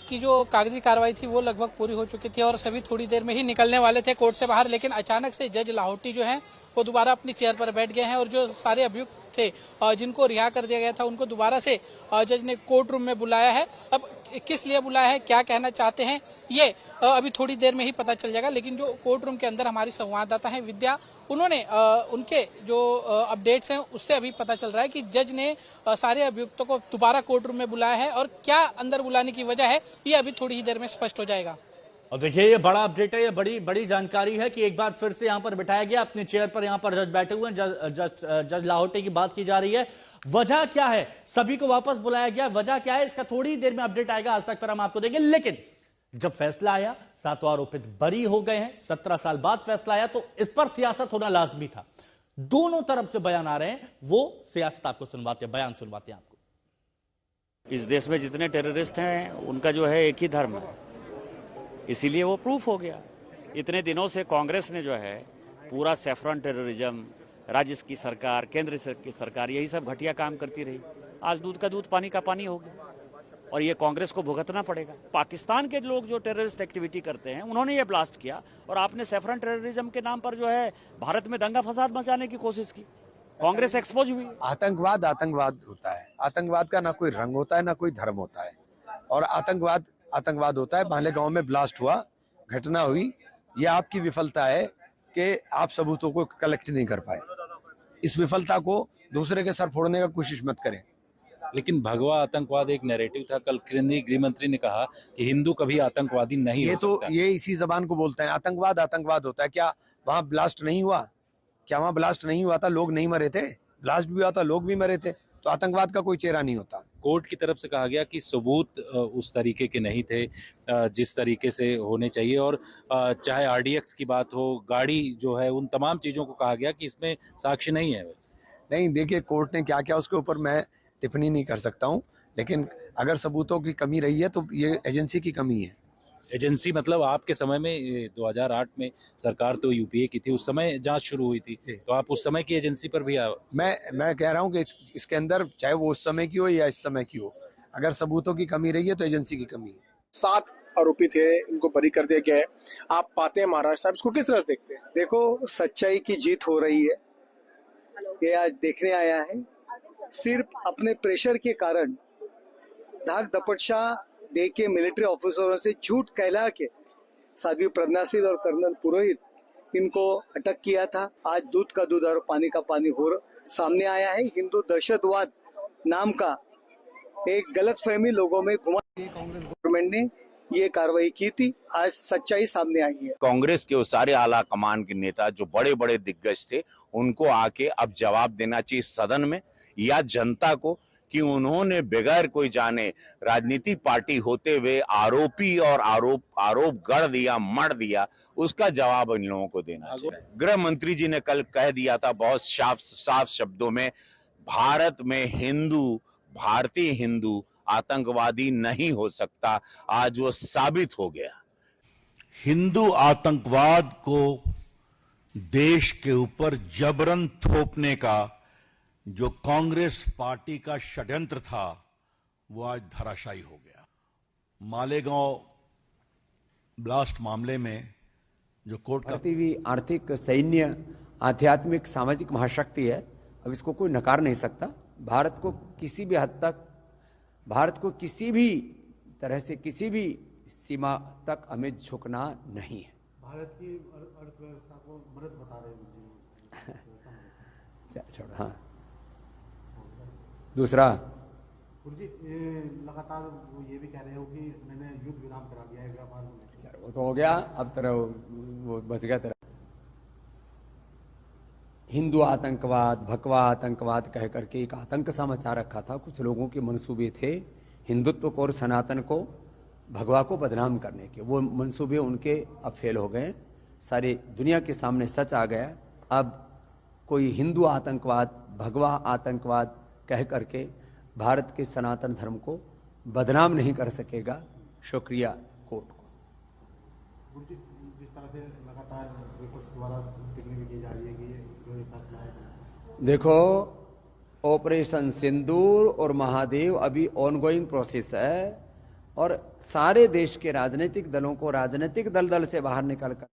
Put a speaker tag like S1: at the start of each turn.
S1: की जो कागजी कार्रवाई थी वो लगभग पूरी हो चुकी थी और सभी थोड़ी देर में ही निकलने वाले थे कोर्ट से बाहर, लेकिन अचानक से जज लाहौटी जो है वो दोबारा अपनी चेयर पर बैठ गए हैं और जो सारे अभियुक्त थे जिनको रिहा कर दिया गया था उनको दोबारा से जज ने कोर्ट रूम में बुलाया है। अब किस लिए बुलाया है, क्या कहना चाहते हैं, ये अभी थोड़ी देर में ही पता चल जाएगा। लेकिन जो कोर्ट रूम के अंदर हमारी संवाददाता है विद्या, उन्होंने उनके जो अपडेट्स हैं उससे अभी पता चल रहा है कि जज ने सारे अभियुक्तों को दोबारा कोर्ट रूम में बुलाया है और क्या अंदर बुलाने की वजह है ये अभी थोड़ी ही देर में स्पष्ट हो जाएगा।
S2: और देखिए ये बड़ा अपडेट है, ये बड़ी जानकारी है कि एक बार फिर से यहां पर बिठाया गया अपनी चेयर पर, यहां पर जज बैठे हुए हैं, जज लाहौटी की बात की जा रही है। वजह क्या है, सभी को वापस बुलाया गया, वजह क्या है, इसका थोड़ी देर में अपडेट आएगा, आज तक पर हम आपको देंगे। लेकिन जब फैसला आया, 7 आरोपित बरी हो गए हैं, 17 साल बाद फैसला आया, तो इस पर सियासत होना लाजमी था। दोनों तरफ से बयान आ रहे हैं, वो सियासत आपको सुनवाते हैं, बयान सुनवाते हैं आपको।
S3: इस देश में जितने टेररिस्ट हैं उनका जो है एक ही धर्म है, इसीलिए वो प्रूफ हो गया। इतने दिनों से कांग्रेस ने जो है पूरा सैफरन टेररिज्म, राज्य की सरकार, केंद्र की सरकार, यही सब घटिया काम करती रही। आज दूध का दूध पानी का पानी हो गया और ये कांग्रेस को भुगतना पड़ेगा। पाकिस्तान के लोग जो टेररिस्ट एक्टिविटी करते हैं उन्होंने ये ब्लास्ट किया और आपने सैफरन टेररिज्म के नाम पर जो है भारत में दंगा फसाद मचाने की कोशिश की, कांग्रेस एक्सपोज हुई।
S4: आतंकवाद आतंकवाद होता है, आतंकवाद का ना कोई रंग होता है ना कोई धर्म होता है, और आतंकवाद आतंकवाद होता है। भालेगांव में ब्लास्ट हुआ, घटना हुई, ये आपकी विफलता है कि आप सबूतों को कलेक्ट नहीं कर पाए। इस विफलता को दूसरे के सर फोड़ने का कोशिश मत करें।
S5: लेकिन भगवा आतंकवाद एक नैरेटिव था। कल केंद्रीय गृह मंत्री ने कहा कि हिंदू कभी आतंकवादी नहीं हो सकता।
S4: ये इसी जबान को बोलते हैं, आतंकवाद आतंकवाद होता है। क्या वहां ब्लास्ट नहीं हुआ? क्या वहां ब्लास्ट नहीं हुआ था? लोग नहीं मरे थे? ब्लास्ट भी हुआ था, लोग भी मरे थे। तो आतंकवाद का कोई चेहरा नहीं होता।
S5: कोर्ट की तरफ से कहा गया कि सबूत उस तरीके के नहीं थे जिस तरीके से होने चाहिए, और चाहे आरडीएक्स की बात हो, गाड़ी जो है, उन तमाम चीजों को कहा गया कि इसमें साक्ष्य नहीं है। वैसे
S4: नहीं, देखिए कोर्ट ने क्या क्या, उसके ऊपर मैं टिप्पणी नहीं कर सकता हूं, लेकिन अगर सबूतों की कमी रही है तो ये एजेंसी की कमी है। एजेंसी
S5: मतलब आपके समय में 2008 में सरकार तो यूपीए की थी, उस समय जांच शुरू हुई थी, तो आप उस समय की एजेंसी पर भी
S4: मैं कह रहा हूं कि इसके अंदर चाहे वो उस समय की हो या इस समय की हो, अगर सबूतों की कमी रही है तो एजेंसी की कमी है।
S6: 7 आरोपी थे, इनको बरी कर दिया गया है। आप पाते हैं महाराज साहब, इसको किस तरह से देखते हैं?
S7: देखो, सच्चाई की जीत हो रही है, ये आज देखने आया है। सिर्फ अपने प्रेशर के कारण धाक दपटशा दे के मिलिट्री ऑफिसरों से झूठ कहला के साध्वी प्रज्ञा सिंह और कर्नल पुरोहित इनको अटक किया था। आज दूध का दूध और पानी का पानी हो सामने आया है। हिंदू दहशतवाद नाम का एक गलतफहमी लोगों में घुमा, कांग्रेस गवर्नमेंट ने ये कार्रवाई की थी। आज सच्चाई सामने आई है।
S8: कांग्रेस के वो सारे आला कमान के नेता जो बड़े बड़े दिग्गज थे, उनको आके अब जवाब देना चाहिए सदन में या जनता को कि उन्होंने बगैर कोई जाने राजनीति पार्टी होते हुए आरोपी और आरोप गढ़ दिया, मढ़ दिया, उसका जवाब इन लोगों को देना चाहिए। गृह मंत्री जी ने कल कह दिया था बहुत साफ शब्दों में, भारत में हिंदू, भारतीय हिंदू आतंकवादी नहीं हो सकता। आज वो साबित हो गया।
S9: हिंदू आतंकवाद को देश के ऊपर जबरन थोपने का जो कांग्रेस पार्टी का षड्यंत्र था वो आज धराशायी हो गया। मालेगांव ब्लास्ट मामले में जो कोर्ट का
S10: आर्थिक, सैन्य, आध्यात्मिक, सामाजिक महाशक्ति है, अब इसको कोई नकार नहीं सकता। भारत को किसी भी हद तक, भारत को किसी भी तरह से किसी भी सीमा तक हमें झुकना नहीं है।
S11: भारत की अर्थव्यवस्था को मृत बता रहे हैं।
S10: छोड़ो, हाँ। दूसरा,
S11: लगातार वो ये भी कह रहे हो कि मैंने युद्ध विराम करा दिया है व्यापार में।
S10: वो तो हो गया, अब तरह वो बच गया तरह। हिंदू आतंकवाद, भगवा आतंकवाद कह करके एक आतंक सा मचा रखा था। कुछ लोगों के मंसूबे थे हिंदुत्व को और सनातन को, भगवा को बदनाम करने के। वो मंसूबे उनके अब फेल हो गए, सारी दुनिया के सामने सच आ गया। अब कोई हिंदू आतंकवाद, भगवा आतंकवाद कह करके भारत के सनातन धर्म को बदनाम नहीं कर सकेगा। शुक्रिया कोर्ट को।
S11: जिस तरह से लगातार द्वारा टिप्पणी की जा रही है कि जो फैसला है,
S10: देखो, ऑपरेशन सिंदूर और महादेव अभी ऑनगोइंग प्रोसेस है। और सारे देश के राजनीतिक दलों को राजनीतिक दलदल से बाहर निकलकर